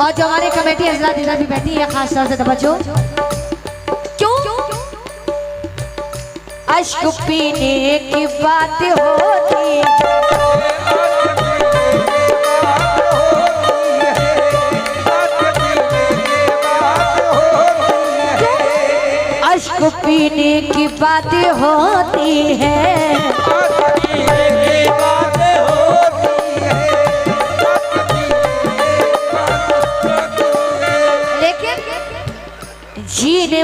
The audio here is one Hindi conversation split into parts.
और जो हमारे कमेटी हजरात इधर भी बैठी है, खास तौर से तवज्जो। क्यों अश्क पीने की बात होती अश्क पीने की बात होती है, लेकिन जीने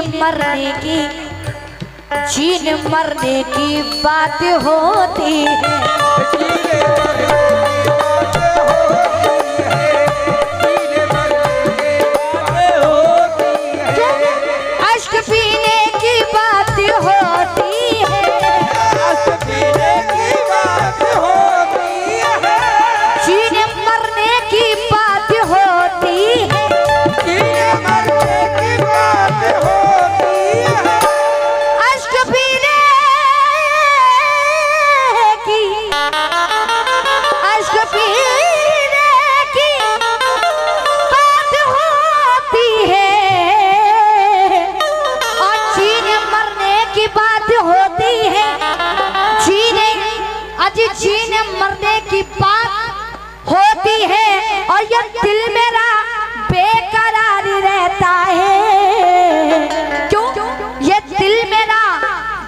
मरने की बात होती है। अश्क पीने की बात होती है, अश्क पीने की बात होती है, जीने मरने की बात होती है, जीने मरने की बात होती है। अश्क पीने की अश्क पीने की बात होती है, और जीने मरने की बात होती है। जीने मरने की बात होती है, और ये दिल मेरा बेकरार रहता है। क्यों ये दिल मेरा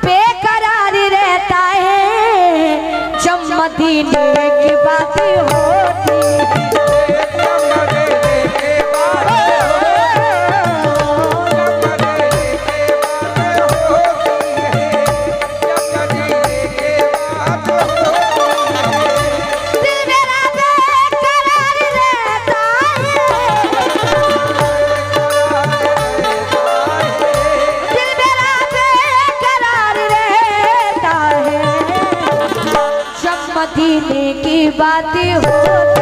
बेकरार रहता है, जब मदीने की बात होती है। मदीने की बात होती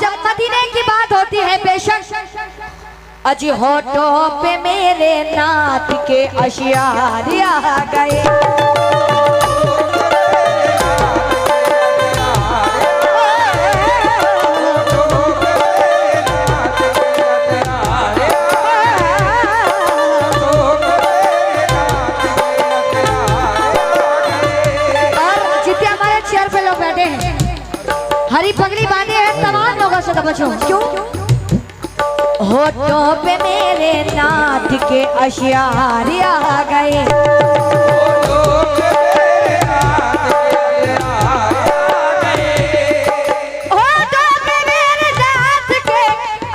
जब मदीने की बात होती है, बेशक अजी होठों पे मेरे नात के अशियार आ गए। हरी पगड़ी बांधे हैं तमाम लोगों से तवज्जो। क्यों होठों पे मेरे नाथ के अशियार आ गए, होठों पे मेरे नाथ के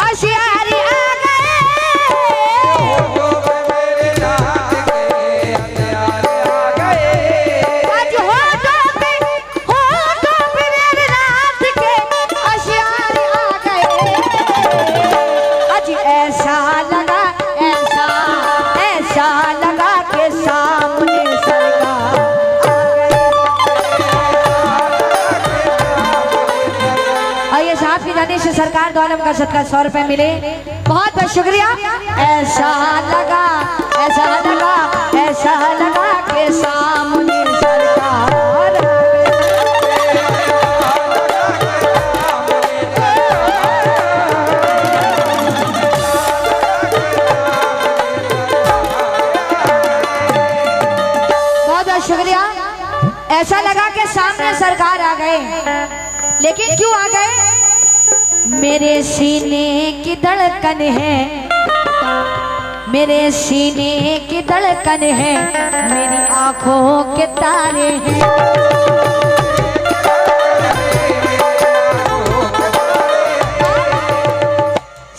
अशियार आ गए, आज होठों पे मेरे नाथ के अशियार आ गए। आज ऐसा लगा के सामने सरकार आ गए। साथ ही जाने से सरकार दो आलम का सदका 100 रुपए मिले, बहुत बहुत शुक्रिया। ऐसा लगा के सामने सरकार शुक्रिया। ऐसा लगा कि सामने सरकार आ गए, लेकिन क्यों आ गए? मेरे सीने की धड़कन है, मेरे सीने की धड़कन है, मेरी आंखों के तारे हैं।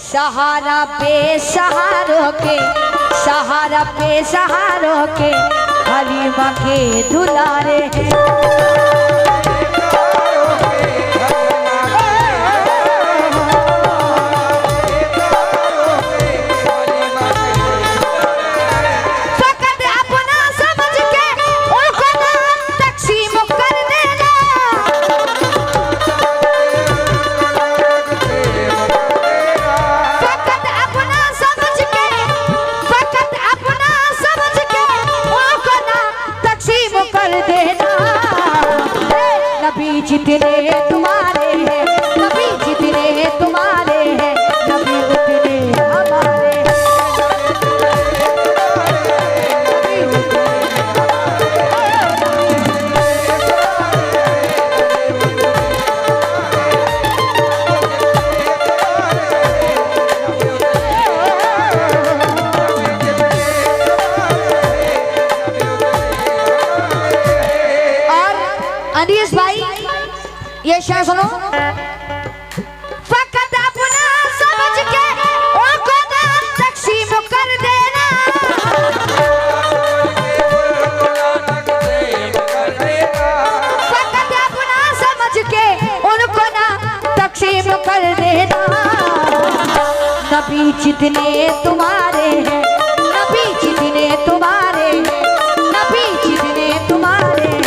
सहारा पे सहारों के हलीमा के दुलारे हैं। सब जितने तुम्हारे हैं, नबी जितने तुम्हारे हैं, नबी उतने हमारे हैं। अनीस भाई ये शेर सुनो। फकत अपना समझ के उनको दान तकसीम कर देना, फकत अपना समझ के उनको ना तकसीम कर देना। नबी जितने तुम्हारे हैं, नबी जितने तुम्हारे हैं, नबी जितने तुम्हारे हैं,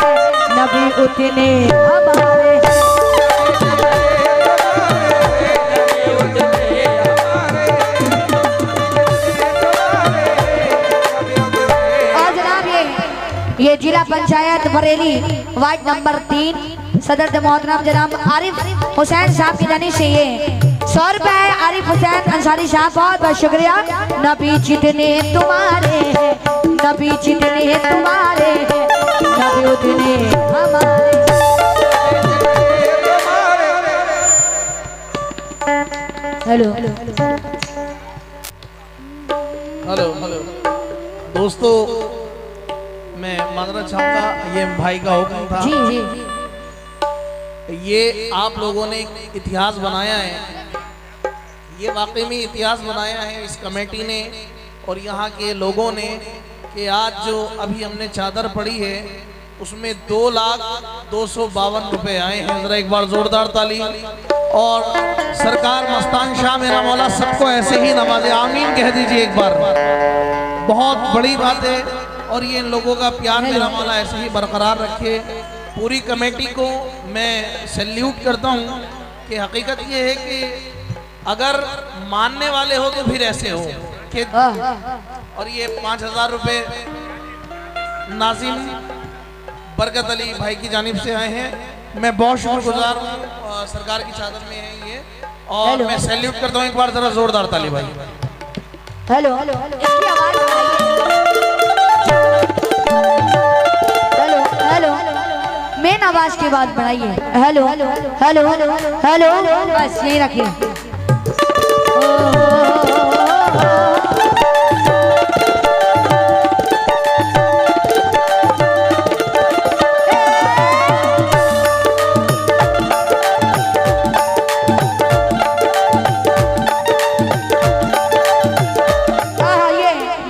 नबी उतने हमारे। और जनाब ये जिला पंचायत बरेली वार्ड नंबर 3 सदर मोहतरम जनाब आरिफ हुसैन साहब की जानी से ये 100 रुपए है। आरिफ हुसैन अंसारी साहब बहुत बहुत शुक्रिया। नबी जितने तुम्हारे हैं, नबी जितने तुम्हारे हैं, नबी उतने हमारे। हेलो हेलो दोस्तों, मैं मानना चाहूँगा, ये भाई का हुक्म था। जी जी ये आप लोगों ने एक इतिहास बनाया है, ये वाकई में इतिहास बनाया है इस कमेटी ने और यहाँ के लोगों ने कि आज जो अभी हमने चादर पड़ी है उसमें 2,02,52 रुपए आए हैं। जरा एक बार जोरदार ताली। और सरकार मस्तान शाह मेरा मौला सबको ऐसे ही नवाजे, आमीन कह दीजिए एक बार। बहुत बड़ी बात है और ये इन लोगों का प्यार मेरा मौला ऐसे ही बरकरार रखे। पूरी कमेटी को मैं सैल्यूट करता हूँ कि हकीकत ये है कि अगर मानने वाले हो तो फिर ऐसे हो कि। और ये 5,000 रुपए नाजिम बरकत अली भाई की जानिब से आए हैं। मैं बहुत शुक्रगुजार हूँ, सरकार की चादर में है ये और मैं सैल्यूट करता हूँ। एक बार जरा जोरदार ताली भाई। हेलो इसकी आवाज हेलो मेन आवाज की बात बढ़ाइए। हेलो हेलो हेलो बस यही रखिए।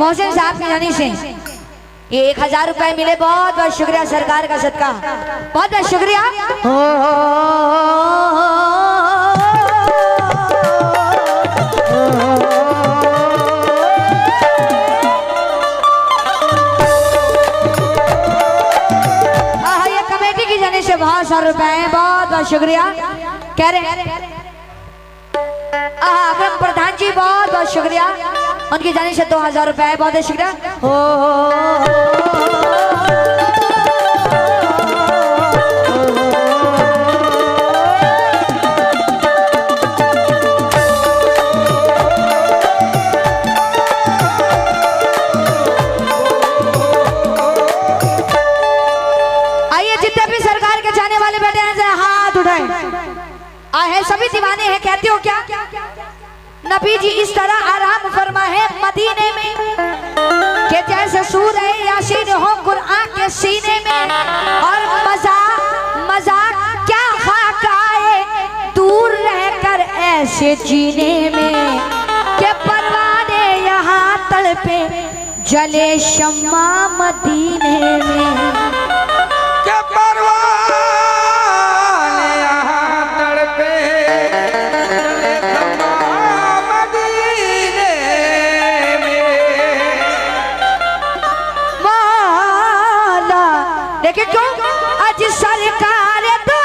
मोहसिन साहब की जानी से ये 1,000 रुपए मिले। बहुत बहुत शुक्रिया, सरकार का सदका, बहुत बहुत शुक्रिया। ये कमेटी की जानी से बहुत सारे रुपए हैं, बहुत बहुत शुक्रिया। कह रहे अग्रम प्रधान जी बहुत बहुत शुक्रिया, उनकी जाने से 2,000 रुपए, बहुत बहुत शुक्रिया। आइए जितने भी सरकार के जाने वाले बैठे हैं जरा हाथ उठाएं। आहे सभी दीवाने हैं, कहते हो क्या? नबी जी इस तरह आराम फरमा है मदीने में कि जैसे सूरह यासीन हो कुरान के सीने में। और मजाक क्या खाक आए दूर रहकर ऐसे जीने में कि परवाने यहाँ तड़पे जले शम्मा मदीने में। के परवाने यहाँ तड़पे जले शम्मा मदीने में। मौला देखिए क्यों आज सरकार दो